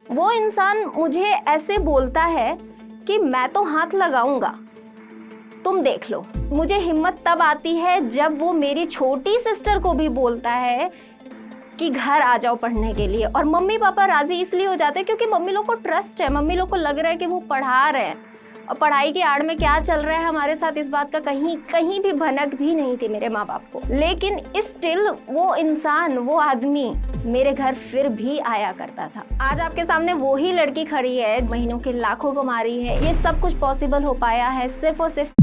वो इंसान मुझे ऐसे बोलता है कि मैं तो हाथ लगाऊंगा, तुम देख लो। मुझे हिम्मत तब आती है जब वो मेरी छोटी सिस्टर को भी बोलता है कि घर आ जाओ पढ़ने के लिए। और मम्मी पापा राजी इसलिए हो जाते हैं क्योंकि मम्मी लोग को ट्रस्ट है, मम्मी लोग को लग रहा है कि वो पढ़ा रहे हैं। और पढ़ाई की आड़ में क्या चल रहा है हमारे साथ, इस बात का कहीं भी भनक भी नहीं थी मेरे माँ बाप को। लेकिन स्टिल वो इंसान, वो आदमी मेरे घर फिर भी आया करता था। आज आपके सामने वो ही लड़की खड़ी है, महीनों के लाखों कमा रही है। ये सब कुछ पॉसिबल हो पाया है सिर्फ और सिर्फ।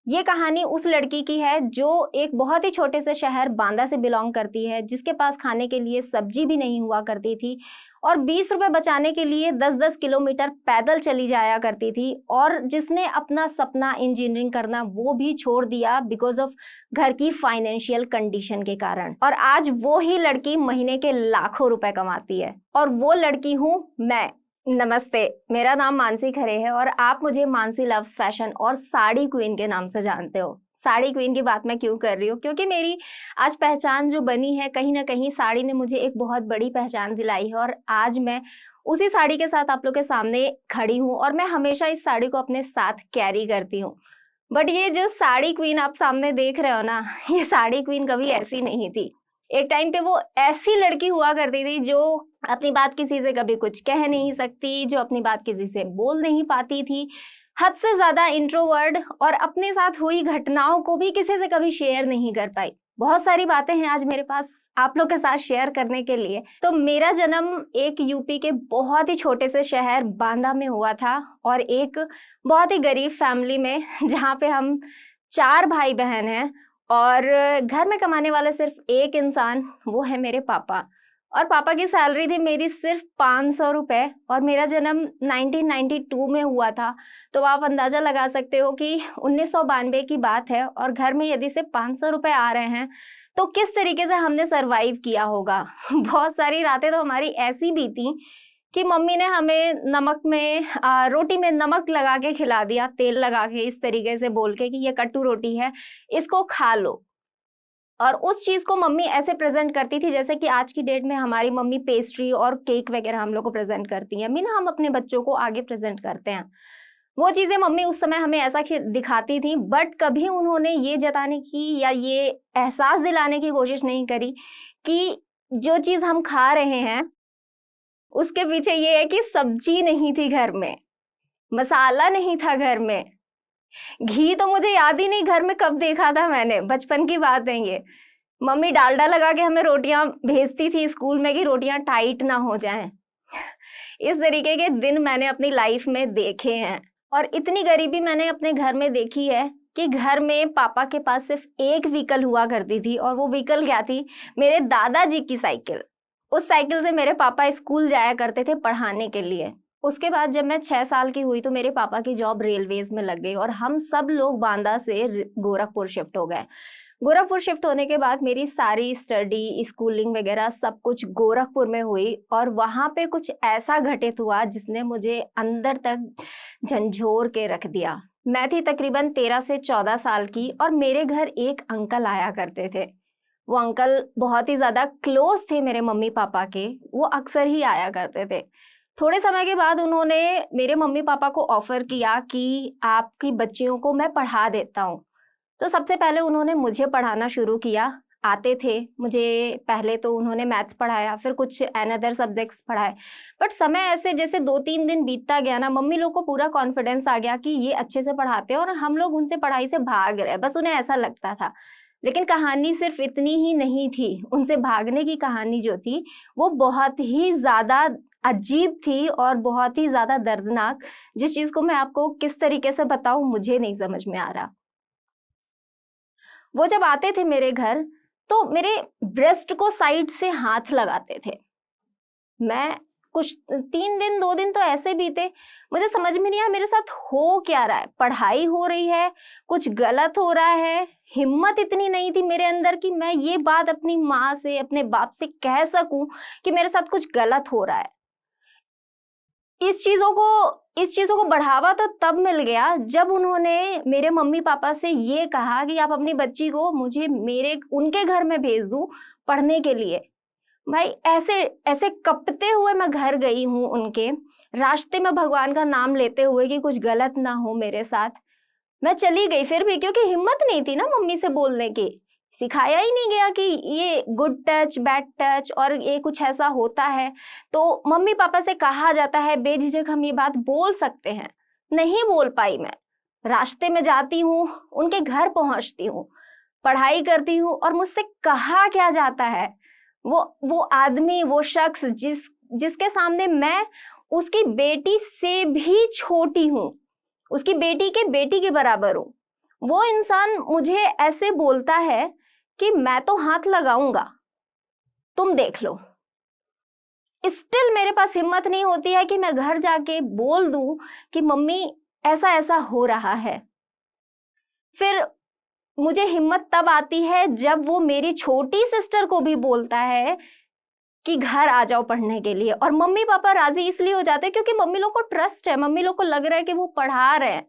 ये कहानी उस लड़की की है जो एक बहुत ही छोटे से शहर बांदा से बिलोंग करती है, जिसके पास खाने के लिए सब्जी भी नहीं हुआ करती थी और 20 रुपए बचाने के लिए 10-10 किलोमीटर पैदल चली जाया करती थी, और जिसने अपना सपना इंजीनियरिंग करना वो भी छोड़ दिया बिकॉज ऑफ घर की फाइनेंशियल कंडीशन के कारण। और आज वो ही लड़की महीने के लाखों रुपए कमाती है, और वो लड़की हूँ मैं। नमस्ते, मेरा नाम मानसी खरे है और आप मुझे मानसी लव्स फैशन और साड़ी क्वीन के नाम से जानते हो। साड़ी क्वीन की बात मैं क्यों कर रही हूँ? क्योंकि मेरी आज पहचान जो बनी है, कहीं ना कहीं साड़ी ने मुझे एक बहुत बड़ी पहचान दिलाई है, और आज मैं उसी साड़ी के साथ आप लोग के सामने खड़ी हूँ और मैं हमेशा इस साड़ी को अपने साथ कैरी करती हूँ। बट ये जो साड़ी क्वीन आप सामने देख रहे हो ना, ये साड़ी क्वीन कभी ऐसी नहीं थी। एक टाइम पे वो ऐसी लड़की हुआ करती थी जो अपनी बात किसी से कभी कुछ कह नहीं सकती, जो अपनी बात किसी से बोल नहीं पाती थी, हद से ज्यादा इंट्रोवर्ट, और अपने साथ हुई घटनाओं को भी किसी से कभी शेयर नहीं कर पाई। बहुत सारी बातें हैं आज मेरे पास आप लोग के साथ शेयर करने के लिए। तो मेरा जन्म एक यूपी के बहुत ही छोटे से शहर बांदा में हुआ था, और एक बहुत ही गरीब फैमिली में, जहाँ पे हम 4 भाई बहन हैं और घर में कमाने वाला सिर्फ एक इंसान, वो है मेरे पापा। और पापा की सैलरी थी मेरी सिर्फ 500 रुपए, और मेरा जन्म 1992 में हुआ था। तो आप अंदाजा लगा सकते हो कि 1992 की बात है, और घर में यदि से 500 रुपए आ रहे हैं तो किस तरीके से हमने सरवाइव किया होगा। बहुत सारी रातें तो हमारी ऐसी बीती कि मम्मी ने हमें नमक में रोटी में नमक लगा के खिला दिया, तेल लगा के, इस तरीके से बोल के कि ये कट्टू रोटी है, इसको खा लो। और उस चीज को मम्मी ऐसे प्रेजेंट करती थी जैसे कि आज की डेट में हमारी मम्मी पेस्ट्री और केक वगैरह हम लोग को प्रेजेंट करती हैं, मीन हम अपने बच्चों को आगे प्रेजेंट करते हैं। वो चीजें मम्मी उस समय हमें ऐसा दिखाती थी, बट कभी उन्होंने ये जताने की या ये एहसास दिलाने की कोशिश नहीं करी कि जो चीज हम खा रहे हैं उसके पीछे ये है कि सब्जी नहीं थी घर में, मसाला नहीं था घर में, घी तो मुझे याद ही नहीं घर में कब देखा था मैंने, बचपन की बात है ये। मम्मी डालडा लगा के हमें रोटियां भेजती थी स्कूल में कि रोटियां टाइट ना हो जाएं। इस तरीके के दिन मैंने अपनी लाइफ में देखे हैं, और इतनी गरीबी मैंने अपने घर में देखी है कि घर में पापा के पास सिर्फ एक व्हीकल हुआ करती थी, और वो व्हीकल क्या थी? मेरे दादाजी की साइकिल। उस साइकिल से मेरे पापा स्कूल जाया करते थे पढ़ाने के लिए। उसके बाद जब मैं 6 साल की हुई तो मेरे पापा की जॉब रेलवेज में लग गई, और हम सब लोग बांदा से गोरखपुर शिफ्ट हो गए। गोरखपुर शिफ्ट होने के बाद मेरी सारी स्टडी, स्कूलिंग वगैरह सब कुछ गोरखपुर में हुई, और वहां पे कुछ ऐसा घटित हुआ जिसने मुझे अंदर तक झंझोर के रख दिया। मैं थी तकरीबन 13 से 14 साल की, और मेरे घर एक अंकल आया करते थे। वो अंकल बहुत ही ज्यादा क्लोज थे मेरे मम्मी पापा के, वो अक्सर ही आया करते थे। थोड़े समय के बाद उन्होंने मेरे मम्मी पापा को ऑफर किया कि आपकी बच्चियों को मैं पढ़ा देता हूँ। तो सबसे पहले उन्होंने मुझे पढ़ाना शुरू किया। आते थे मुझे, पहले तो उन्होंने मैथ्स पढ़ाया, फिर कुछ अनदर सब्जेक्ट्स पढ़ाए। बट समय ऐसे जैसे 2-3 दिन बीतता गया ना, मम्मी लोग को पूरा कॉन्फिडेंस आ गया कि ये अच्छे से पढ़ाते हैं और हम लोग उनसे पढ़ाई से भाग रहे हैं, बस उन्हें ऐसा लगता था। लेकिन कहानी सिर्फ इतनी ही नहीं थी, उनसे भागने की कहानी जो थी वो बहुत ही ज्यादा अजीब थी और बहुत ही ज्यादा दर्दनाक, जिस चीज को मैं आपको किस तरीके से बताऊं मुझे नहीं समझ में आ रहा। वो जब आते थे मेरे घर तो मेरे ब्रेस्ट को साइड से हाथ लगाते थे। मैं कुछ 3 दिन 2 दिन तो ऐसे बीते, मुझे समझ में नहीं आया मेरे साथ हो क्या रहा है। पढ़ाई हो रही है, कुछ गलत हो रहा है। हिम्मत इतनी नहीं थी मेरे अंदर कि मैं ये बात अपनी माँ से, अपने बाप से कह सकूं कि मेरे साथ कुछ गलत हो रहा है। इस चीजों को बढ़ावा तो तब मिल गया जब उन्होंने मेरे मम्मी पापा से ये कहा कि आप अपनी बच्ची को मुझे उनके घर में भेज दूं पढ़ने के लिए। भाई ऐसे ऐसे कपते हुए मैं घर गई हूँ उनके, रास्ते में भगवान का नाम लेते हुए कि कुछ गलत ना हो मेरे साथ। मैं चली गई फिर भी, क्योंकि हिम्मत नहीं थी ना मम्मी से बोलने की। सिखाया ही नहीं गया कि ये गुड टच बैड टच और ये कुछ ऐसा होता है। तो मम्मी पापा से कहा जाता है बेझिझक हम ये बात बोल सकते हैं, नहीं बोल पाई मैं। रास्ते में जाती हूँ, उनके घर पहुंचती हूँ, पढ़ाई करती हूँ, और मुझसे कहा क्या जाता है, वो आदमी, वो शख्स जिसके सामने मैं उसकी बेटी से भी छोटी हूँ, उसकी बेटी के बेटी के बराबर हूँ, वो इंसान मुझे ऐसे बोलता है कि मैं तो हाथ लगाऊंगा, तुम देख लो। स्टिल मेरे पास हिम्मत नहीं होती है कि मैं घर जाके बोल दूं कि मम्मी ऐसा ऐसा हो रहा है। फिर मुझे हिम्मत तब आती है जब वो मेरी छोटी सिस्टर को भी बोलता है कि घर आ जाओ पढ़ने के लिए, और मम्मी पापा राजी इसलिए हो जाते हैं क्योंकि मम्मी लोग को ट्रस्ट है, मम्मी लोग को लग रहा है कि वो पढ़ा रहे हैं,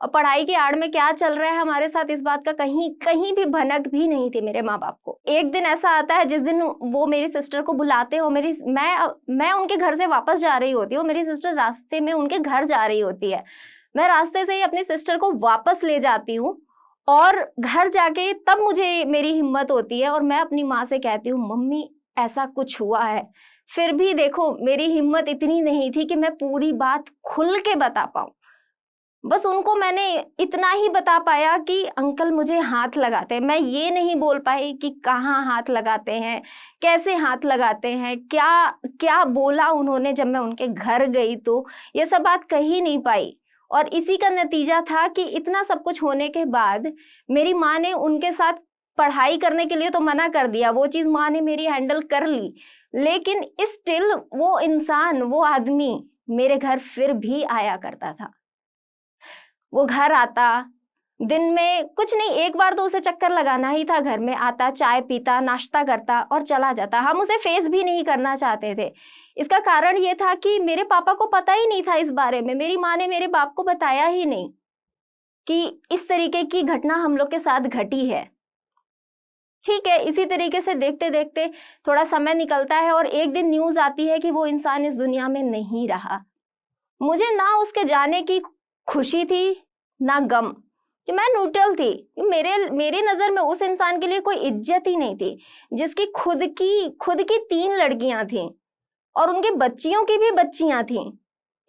और पढ़ाई की आड़ में क्या चल रहा है हमारे साथ इस बात का कहीं कहीं भी भनक भी नहीं थी मेरे माँ बाप को। एक दिन ऐसा आता है जिस दिन वो मेरी सिस्टर को बुलाते हो, मैं उनके घर से वापस जा रही होती हूँ, मेरी सिस्टर रास्ते में उनके घर जा रही होती है, मैं रास्ते से ही अपनी सिस्टर को वापस ले जाती हूँ, और घर जाके तब मुझे मेरी हिम्मत होती है और मैं अपनी माँ से कहती हूँ मम्मी ऐसा कुछ हुआ है। फिर भी देखो मेरी हिम्मत इतनी नहीं थी कि मैं पूरी बात खुल के बता पाऊं। बस उनको मैंने इतना ही बता पाया कि अंकल मुझे हाथ लगाते हैं, मैं ये नहीं बोल पाई कि कहाँ हाथ लगाते हैं, कैसे हाथ लगाते हैं, क्या क्या बोला उन्होंने जब मैं उनके घर गई, तो ये सब बात कही नहीं पाई। और इसी का नतीजा था कि इतना सब कुछ होने के बाद मेरी माँ ने उनके साथ पढ़ाई करने के लिए तो मना कर दिया, वो चीज माँ ने मेरी हैंडल कर ली, लेकिन स्टिल वो इंसान, वो आदमी मेरे घर फिर भी आया करता था। वो घर आता, दिन में कुछ नहीं, एक बार तो उसे चक्कर लगाना ही था, घर में आता, चाय पीता, नाश्ता करता और चला जाता। हम उसे फेस भी नहीं करना चाहते थे। इसका कारण ये था कि मेरे पापा को पता ही नहीं था इस बारे में, मेरी माँ ने मेरे बाप को बताया ही नहीं कि इस तरीके की घटना हम लोग के साथ घटी है। ठीक है, इसी तरीके से देखते देखते थोड़ा समय निकलता है और एक दिन न्यूज आती है कि वो इंसान इस दुनिया में नहीं रहा। मुझे ना उसके जाने की खुशी थी ना गम, कि मैं न्यूट्रल थी। मेरी नजर में उस इंसान के लिए कोई इज्जत ही नहीं थी, जिसकी खुद की 3 लड़कियां थीं और उनके बच्चियों की भी बच्चियां थीं।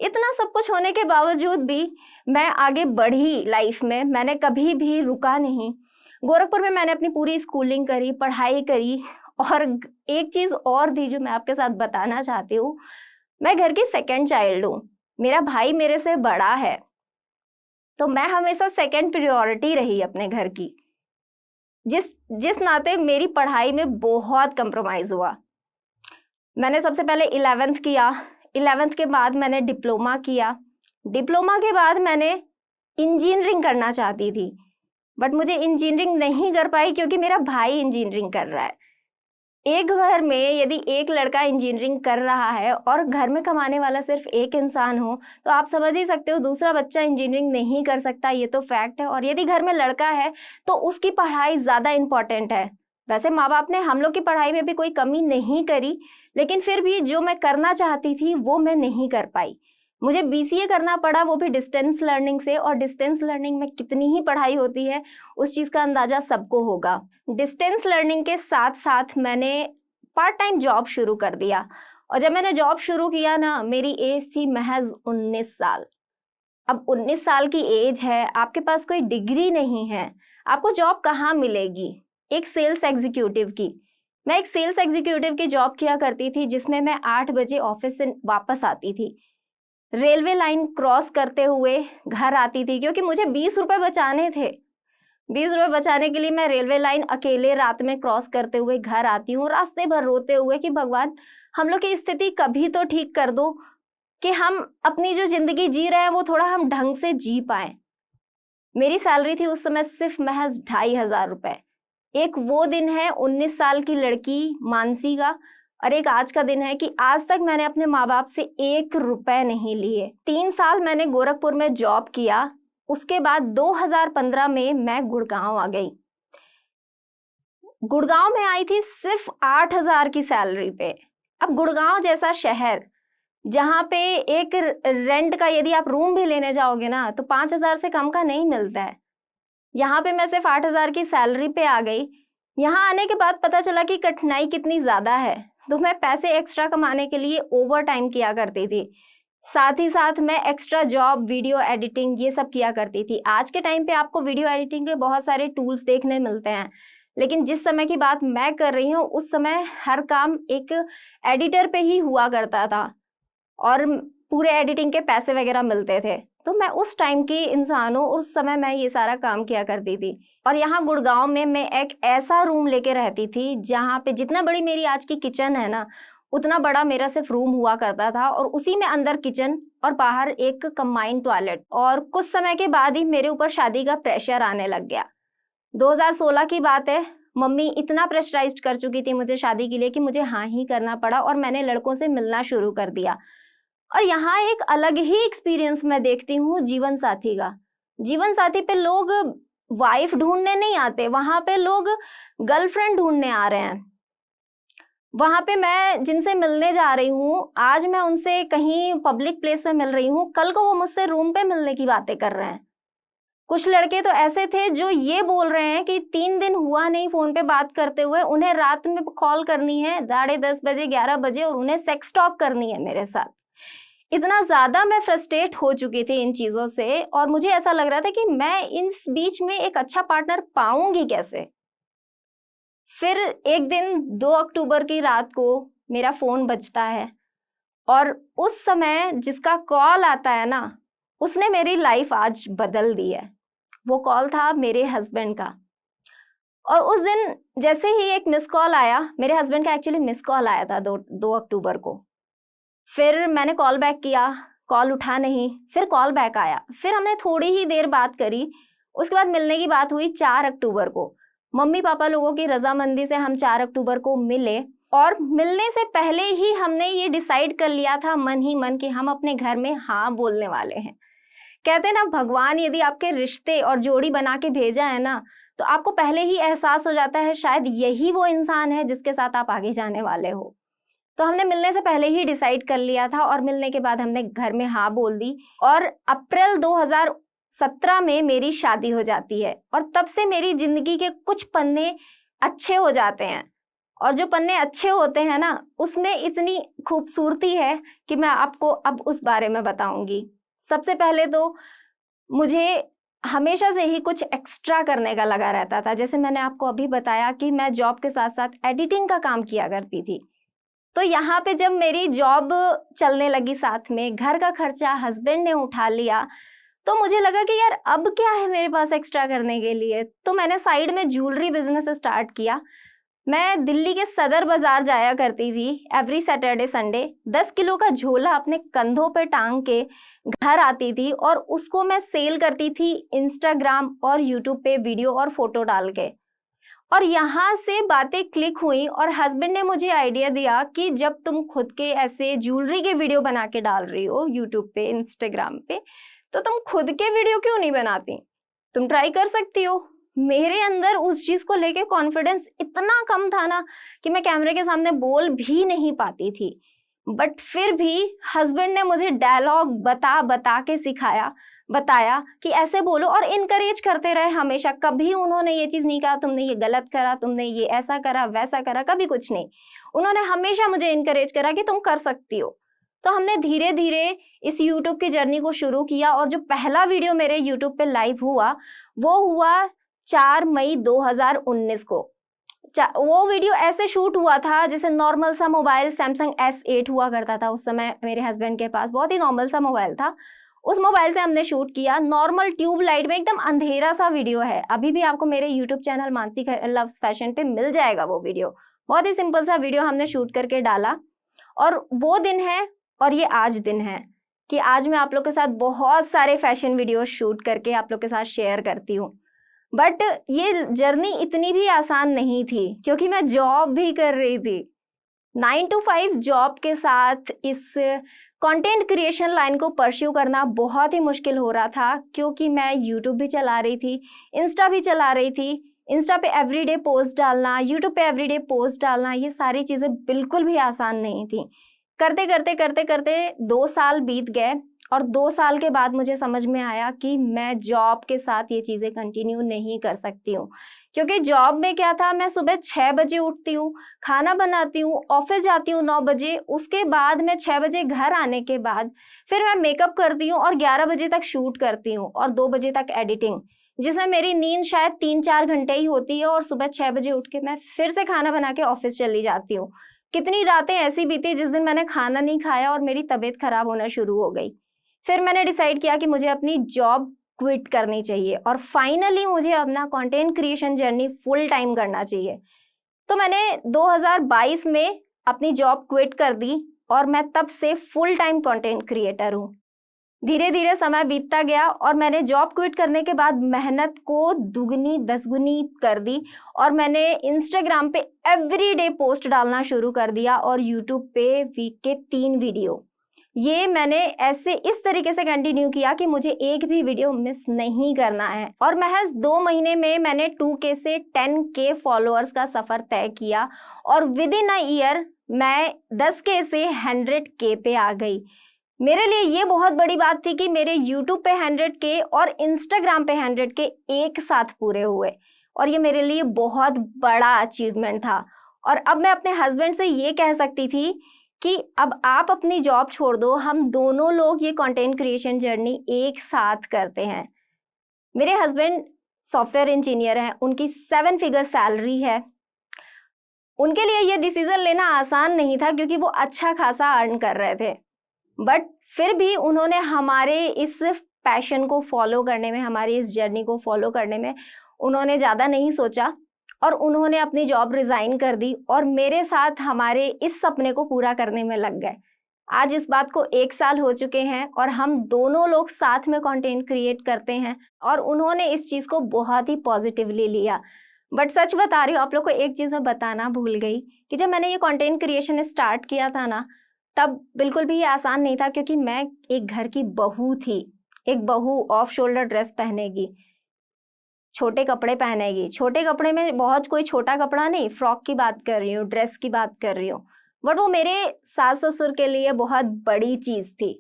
इतना सब कुछ होने के बावजूद भी मैं आगे बढ़ी लाइफ में, मैंने कभी भी रुका नहीं। गोरखपुर में मैंने अपनी पूरी स्कूलिंग करी, पढ़ाई करी, और एक चीज और थी जो मैं आपके साथ बताना चाहती हूँ, मैं घर की सेकंड चाइल्ड हूँ, मेरा भाई मेरे से बड़ा है, तो मैं हमेशा सेकंड प्रायोरिटी रही अपने घर की, जिस नाते मेरी पढ़ाई में बहुत कंप्रोमाइज हुआ। मैंने सबसे पहले 11th किया, 11th के बाद मैंने डिप्लोमा किया, डिप्लोमा के बाद मैंने इंजीनियरिंग करना चाहती थी, बट मुझे इंजीनियरिंग नहीं कर पाई क्योंकि मेरा भाई इंजीनियरिंग कर रहा है। एक घर में यदि एक लड़का इंजीनियरिंग कर रहा है और घर में कमाने वाला सिर्फ एक इंसान हो, तो आप समझ ही सकते हो दूसरा बच्चा इंजीनियरिंग नहीं कर सकता, ये तो फैक्ट है। और यदि घर में लड़का है तो उसकी पढ़ाई ज़्यादा इम्पोर्टेंट है। वैसे माँ बाप ने हम लोग की पढ़ाई में भी कोई कमी नहीं करी, लेकिन फिर भी जो मैं करना चाहती थी वो मैं नहीं कर पाई। मुझे BCA करना पड़ा, वो भी डिस्टेंस लर्निंग से, और डिस्टेंस लर्निंग में कितनी ही पढ़ाई होती है उस चीज़ का अंदाजा सबको होगा। डिस्टेंस लर्निंग के साथ साथ मैंने पार्ट टाइम जॉब शुरू कर दिया, और जब मैंने जॉब शुरू किया ना, मेरी एज थी महज 19 साल। अब 19 साल की एज है, आपके पास कोई डिग्री नहीं है, आपको जॉब कहाँ मिलेगी? एक सेल्स एग्जीक्यूटिव की। मैं एक सेल्स एग्जीक्यूटिव की जॉब किया करती थी, जिसमें मैं 8 बजे ऑफिस से वापस आती थी, रेलवे लाइन क्रॉस करते हुए घर आती थी, क्योंकि मुझे 20 रुपए बचाने थे। 20 रुपए बचाने के लिए मैं रेलवे लाइन अकेले रात में क्रॉस करते हुए घर आती हूँ, रास्ते भर रोते हुए कि भगवान हम लोग की स्थिति कभी तो ठीक कर दो, कि हम अपनी जो जिंदगी जी रहे हैं वो थोड़ा हम ढंग से जी पाए। मेरी सैलरी थी उस समय सिर्फ महज 2,500 रुपए। एक वो दिन है 19 साल की लड़की मानसी का, और एक आज का दिन है कि आज तक मैंने अपने माँ बाप से 1 रुपए नहीं लिए। 3 साल मैंने गोरखपुर में जॉब किया, उसके बाद 2015 में मैं गुड़गांव आ गई। गुड़गांव में आई थी सिर्फ 8,000 की सैलरी पे। अब गुड़गांव जैसा शहर जहाँ पे एक रेंट का यदि आप रूम भी लेने जाओगे ना तो 5,000 से कम का नहीं मिलता है। यहाँ पे मैं सिर्फ 8,000 की सैलरी पे आ गई। यहाँ आने के बाद पता चला कि कठिनाई कितनी ज़्यादा है, तो मैं पैसे एक्स्ट्रा कमाने के लिए ओवर टाइम किया करती थी। साथ ही साथ मैं एक्स्ट्रा जॉब, वीडियो एडिटिंग, ये सब किया करती थी। आज के टाइम पे आपको वीडियो एडिटिंग के बहुत सारे टूल्स देखने मिलते हैं, लेकिन जिस समय की बात मैं कर रही हूँ उस समय हर काम एक एडिटर पे ही हुआ करता था और पूरे एडिटिंग के पैसे वगैरह मिलते थे। तो मैं उस टाइम की इंसान हूँ, उस समय मैं ये सारा काम किया करती थी। और यहाँ गुड़गांव में मैं एक ऐसा रूम लेके रहती थी जहाँ पे जितना बड़ी मेरी आज की किचन है ना, उतना बड़ा मेरा सिर्फ रूम हुआ करता था और उसी में अंदर किचन और बाहर एक कंबाइंड टॉयलेट। और कुछ समय के बाद ही मेरे ऊपर शादी का प्रेशर आने लग गया। 2016 की बात है। मम्मी इतना प्रेशराइज्ड कर चुकी थी मुझे शादी के लिए कि मुझे हाँ ही करना पड़ा और मैंने लड़कों से मिलना शुरू कर दिया। और यहाँ एक अलग ही एक्सपीरियंस मैं देखती हूँ जीवन साथी का। जीवन साथी पे लोग वाइफ ढूंढने नहीं आते, वहां पे लोग गर्लफ्रेंड ढूंढने आ रहे हैं। वहां पे मैं जिनसे मिलने जा रही हूँ, आज मैं उनसे कहीं पब्लिक प्लेस में मिल रही हूँ, कल को वो मुझसे रूम पे मिलने की बातें कर रहे हैं। कुछ लड़के तो ऐसे थे जो ये बोल रहे हैं कि 3 दिन हुआ नहीं फोन पे बात करते हुए, उन्हें रात में कॉल करनी है 10:30 बजे, 11 बजे, और उन्हें सेक्स टॉक करनी है मेरे साथ। इतना ज्यादा मैं फ्रस्ट्रेट हो चुकी थी इन चीजों से और मुझे ऐसा लग रहा था कि मैं इस बीच में एक अच्छा पार्टनर पाऊंगी कैसे। फिर एक दिन 2 अक्टूबर की रात को मेरा फोन बजता है और उस समय जिसका कॉल आता है ना, उसने मेरी लाइफ आज बदल दी है। वो कॉल था मेरे हस्बैंड का। और उस दिन जैसे ही एक मिस कॉल आया, मेरे हस्बैंड का एक्चुअली मिस कॉल आया था 2 अक्टूबर को। फिर मैंने कॉल बैक किया, कॉल उठा नहीं, फिर कॉल बैक आया, फिर हमने थोड़ी ही देर बात करी। उसके बाद मिलने की बात हुई 4 अक्टूबर को। मम्मी पापा लोगों की रजामंदी से हम 4 अक्टूबर को मिले और मिलने से पहले ही हमने ये डिसाइड कर लिया था मन ही मन कि हम अपने घर में हाँ बोलने वाले हैं। कहते हैं ना, भगवान यदि आपके रिश्ते और जोड़ी बना के भेजा है ना, तो आपको पहले ही एहसास हो जाता है शायद यही वो इंसान है जिसके साथ आप आगे जाने वाले हो। तो हमने मिलने से पहले ही डिसाइड कर लिया था और मिलने के बाद हमने घर में हाँ बोल दी और अप्रैल 2017 में मेरी शादी हो जाती है। और तब से मेरी जिंदगी के कुछ पन्ने अच्छे हो जाते हैं और जो पन्ने अच्छे होते हैं ना, उसमें इतनी खूबसूरती है कि मैं आपको अब उस बारे में बताऊंगी। सबसे पहले तो मुझे हमेशा से ही कुछ एक्स्ट्रा करने का लगा रहता था। जैसे मैंने आपको अभी बताया कि मैं जॉब के साथ साथ एडिटिंग का काम किया करती थी। तो यहाँ पे जब मेरी जॉब चलने लगी, साथ में घर का खर्चा हस्बैंड ने उठा लिया, तो मुझे लगा कि यार अब क्या है मेरे पास एक्स्ट्रा करने के लिए। तो मैंने साइड में ज्वेलरी बिजनेस स्टार्ट किया। मैं दिल्ली के सदर बाजार जाया करती थी एवरी सैटरडे संडे। 10 किलो का झोला अपने कंधों पे टांग के घर आती थी और उसको मैं सेल करती थी इंस्टाग्राम और यूट्यूब पे वीडियो और फोटो डाल के। और यहाँ से बातें क्लिक हुई और हस्बैंड ने मुझे आइडिया दिया कि जब तुम खुद के ऐसे ज्वेलरी के वीडियो बना के डाल रही हो यूट्यूब पे, इंस्टाग्राम पे, तो तुम खुद के वीडियो क्यों नहीं बनाती, तुम ट्राई कर सकती हो। मेरे अंदर उस चीज को लेके कॉन्फिडेंस इतना कम था ना कि मैं कैमरे के सामने बोल भी नहीं पाती थी। बट फिर भी हस्बैंड ने मुझे डायलॉग बता बता के सिखाया, बताया कि ऐसे बोलो और इनकरेज करते रहे हमेशा। कभी उन्होंने ये चीज नहीं कहा तुमने ये गलत करा, तुमने ये ऐसा करा वैसा करा, कभी कुछ नहीं। उन्होंने हमेशा मुझे इनकरेज करा कि तुम कर सकती हो। तो हमने धीरे धीरे इस यूट्यूब की जर्नी को शुरू किया और जो पहला वीडियो मेरे यूट्यूब पे लाइव हुआ वो हुआ 4 मई 2019 को। वो वीडियो ऐसे शूट हुआ था जैसे नॉर्मल सा मोबाइल सैमसंग S8 हुआ करता था उस समय मेरे हस्बैंड के पास, बहुत ही नॉर्मल सा मोबाइल था। उस मोबाइल से हमने शूट किया, नॉर्मल ट्यूब लाइट में, एकदम अंधेरा सा वीडियो है। अभी भी आपको मेरे YouTube channel Mansi loves fashion पे मिल जाएगा वो वीडियो। बहुत ही सिंपल सा वीडियो हमने शूट करके डाला और वो दिन है और ये आज दिन है कि आज मैं आप लोग के साथ बहुत सारे फैशन वीडियो शूट करके आप लोग के साथ शेयर करती हूँ। बट ये जर्नी इतनी भी आसान नहीं थी क्योंकि मैं जॉब भी कर रही थी। 9 to 5 जॉब के साथ इस कंटेंट क्रिएशन लाइन को परस्यू करना बहुत ही मुश्किल हो रहा था क्योंकि मैं यूट्यूब भी चला रही थी, इंस्टा भी चला रही थी, इंस्टा पे एवरीडे पोस्ट डालना, यूट्यूब पे एवरीडे पोस्ट डालना, ये सारी चीज़ें बिल्कुल भी आसान नहीं थी। करते करते करते करते 2 साल बीत गए और 2 साल के बाद मुझे समझ में आया कि मैं जॉब के साथ ये चीज़ें कंटिन्यू नहीं कर सकती हूँ। क्योंकि जॉब में क्या था, मैं सुबह 6 बजे उठती हूँ, खाना बनाती हूँ, ऑफिस जाती हूँ 9 बजे, उसके बाद मैं 6 बजे घर आने के बाद फिर मैं मेकअप करती हूँ और 11 बजे तक शूट करती हूँ और 2 बजे तक एडिटिंग, जिसमें मेरी नींद शायद 3-4 घंटे ही होती है और सुबह 6 बजे उठ के मैं फिर से खाना बना के ऑफिस चली जाती हूँ। कितनी रातें ऐसी बीती जिस दिन मैंने खाना नहीं खाया और मेरी तबीयत खराब होना शुरू हो गई। फिर मैंने डिसाइड किया कि मुझे अपनी जॉब क्विट करनी चाहिए और फाइनली मुझे अपना content creation journey full time करना चाहिए। तो मैंने 2022 में अपनी जॉब क्विट कर दी और मैं तब से फुल टाइम कंटेंट क्रिएटर हूँ। धीरे धीरे समय बीतता गया और मैंने जॉब क्विट करने के बाद मेहनत को दुगनी दसगुनी कर दी और मैंने इंस्टाग्राम पे एवरीडे पोस्ट डालना शुरू कर दिया और यूट्यूब पे वीक के 3 वीडियो। ये मैंने ऐसे इस तरीके से कंटिन्यू किया कि मुझे एक भी वीडियो मिस नहीं करना है और महज 2 महीने में मैंने 2K से 10K फॉलोअर्स का सफर तय किया और विद इन अ ईयर मैं 10K से 100K पे आ गई। मेरे लिए ये बहुत बड़ी बात थी कि मेरे YouTube पे 100K और Instagram पे 100K एक साथ पूरे हुए और ये मेरे लिए बहुत बड़ा अचीवमेंट था। और अब मैं अपने हस्बैंड से ये कह सकती थी कि अब आप अपनी जॉब छोड़ दो, हम दोनों लोग ये कंटेंट क्रिएशन जर्नी एक साथ करते हैं। मेरे हस्बैंड सॉफ्टवेयर इंजीनियर हैं, उनकी 7 फिगर सैलरी है। उनके लिए ये डिसीजन लेना आसान नहीं था क्योंकि वो अच्छा खासा अर्न कर रहे थे, बट फिर भी उन्होंने हमारे इस पैशन को फॉलो करने में, हमारी इस जर्नी को फॉलो करने में उन्होंने ज़्यादा नहीं सोचा और उन्होंने अपनी जॉब रिज़ाइन कर दी और मेरे साथ हमारे इस सपने को पूरा करने में लग गए। आज इस बात को 1 साल हो चुके हैं और हम दोनों लोग साथ में कंटेंट क्रिएट करते हैं और उन्होंने इस चीज़ को बहुत ही पॉजिटिवली लिया। बट सच बता रही हूँ, आप लोग को एक चीज़ मैं बताना भूल गई कि जब मैंने ये कंटेंट क्रिएशन स्टार्ट किया था ना, तब बिल्कुल भी ये आसान नहीं था क्योंकि मैं एक घर की बहू थी। एक बहू ऑफ शोल्डर ड्रेस पहनेगी, छोटे कपड़े पहनेगी। छोटे कपड़े में बहुत कोई छोटा कपड़ा नहीं, फ्रॉक की बात कर रही हूँ, ड्रेस की बात कर रही हूँ। बट वो मेरे सास ससुर के लिए बहुत बड़ी चीज़ थी।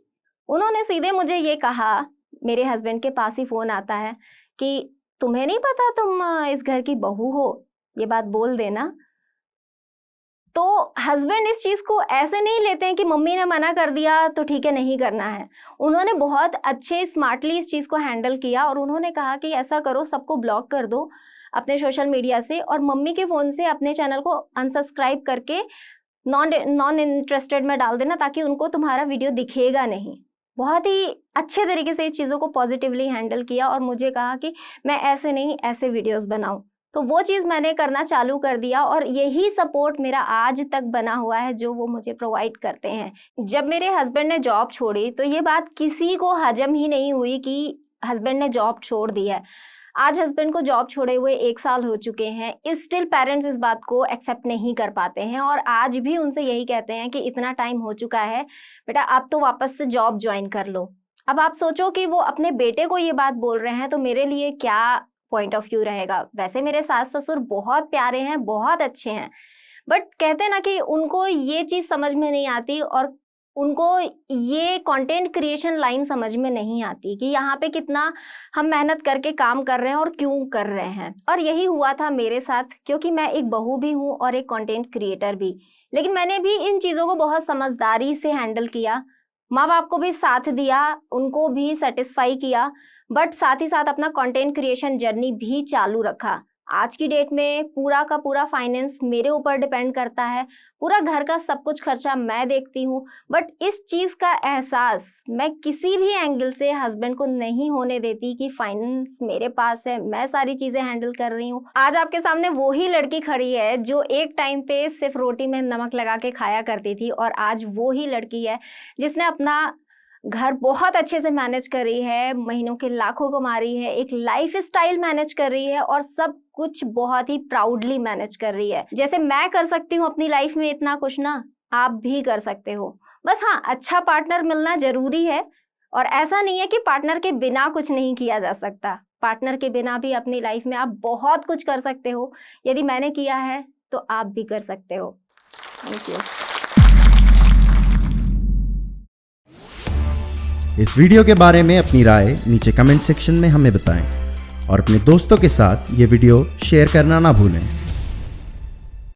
उन्होंने सीधे मुझे ये कहा, मेरे हस्बैंड के पास ही फ़ोन आता है कि तुम्हें नहीं पता तुम इस घर की बहू हो, ये बात बोल देना। तो हस्बैंड इस चीज़ को ऐसे नहीं लेते हैं कि मम्मी ने मना कर दिया तो ठीक है नहीं करना है। उन्होंने बहुत अच्छे स्मार्टली इस चीज़ को हैंडल किया और उन्होंने कहा कि ऐसा करो, सबको ब्लॉक कर दो अपने सोशल मीडिया से और मम्मी के फ़ोन से अपने चैनल को अनसब्सक्राइब करके नॉन इंटरेस्टेड में डाल देना ताकि उनको तुम्हारा वीडियो दिखेगा नहीं। बहुत ही अच्छे तरीके से इस चीज़ों को पॉजिटिवली हैंडल किया और मुझे कहा कि मैं ऐसे नहीं ऐसे वीडियोज़ बनाऊँ। तो वो चीज़ मैंने करना चालू कर दिया और यही सपोर्ट मेरा आज तक बना हुआ है जो वो मुझे प्रोवाइड करते हैं। जब मेरे हस्बैंड ने जॉब छोड़ी तो ये बात किसी को हजम ही नहीं हुई कि हस्बैंड ने जॉब छोड़ दी है। आज हस्बैंड को जॉब छोड़े हुए 1 साल हो चुके हैं। स्टिल पेरेंट्स इस बात को एक्सेप्ट नहीं कर पाते हैं और आज भी उनसे यही कहते हैं कि इतना टाइम हो चुका है, बेटा अब तो वापस से जॉब ज्वाइन कर लो। अब आप सोचो कि वो अपने बेटे को ये बात बोल रहे हैं तो मेरे लिए क्या पॉइंट ऑफ व्यू रहेगा। वैसे मेरे सास ससुर बहुत प्यारे हैं, बहुत अच्छे हैं, बट कहते हैं ना कि उनको ये चीज़ समझ में नहीं आती और उनको ये कंटेंट क्रिएशन लाइन समझ में नहीं आती कि यहाँ पे कितना हम मेहनत करके काम कर रहे हैं और क्यों कर रहे हैं। और यही हुआ था मेरे साथ, क्योंकि मैं एक बहू भी हूँ और एक कंटेंट क्रिएटर भी, लेकिन मैंने भी इन चीज़ों को बहुत समझदारी से हैंडल किया। माँ बाप को भी साथ दिया, उनको भी सेटिस्फाई किया, बट साथ ही साथ अपना कंटेंट क्रिएशन जर्नी भी चालू रखा। आज की डेट में पूरा का पूरा फाइनेंस मेरे ऊपर डिपेंड करता है, पूरा घर का सब कुछ खर्चा मैं देखती हूँ, बट इस चीज़ का एहसास मैं किसी भी एंगल से हस्बैंड को नहीं होने देती कि फाइनेंस मेरे पास है, मैं सारी चीज़ें हैंडल कर रही हूँ। आज आपके सामने वो ही लड़की खड़ी है जो एक टाइम पे सिर्फ रोटी में नमक लगा के खाया करती थी और आज वो ही लड़की है जिसने अपना घर बहुत अच्छे से मैनेज कर रही है, महीनों के लाखों कमा रही है, एक लाइफ स्टाइल मैनेज कर रही है और सब कुछ बहुत ही प्राउडली मैनेज कर रही है। जैसे मैं कर सकती हूँ अपनी लाइफ में इतना कुछ ना, आप भी कर सकते हो। बस हाँ, अच्छा पार्टनर मिलना जरूरी है और ऐसा नहीं है कि पार्टनर के बिना कुछ नहीं किया जा सकता। पार्टनर के बिना भी अपनी लाइफ में आप बहुत कुछ कर सकते हो। यदि मैंने किया है तो आप भी कर सकते हो। Thank you. इस वीडियो के बारे में अपनी राय नीचे कमेंट सेक्शन में हमें बताएं और अपने दोस्तों के साथ ये वीडियो शेयर करना ना भूलें।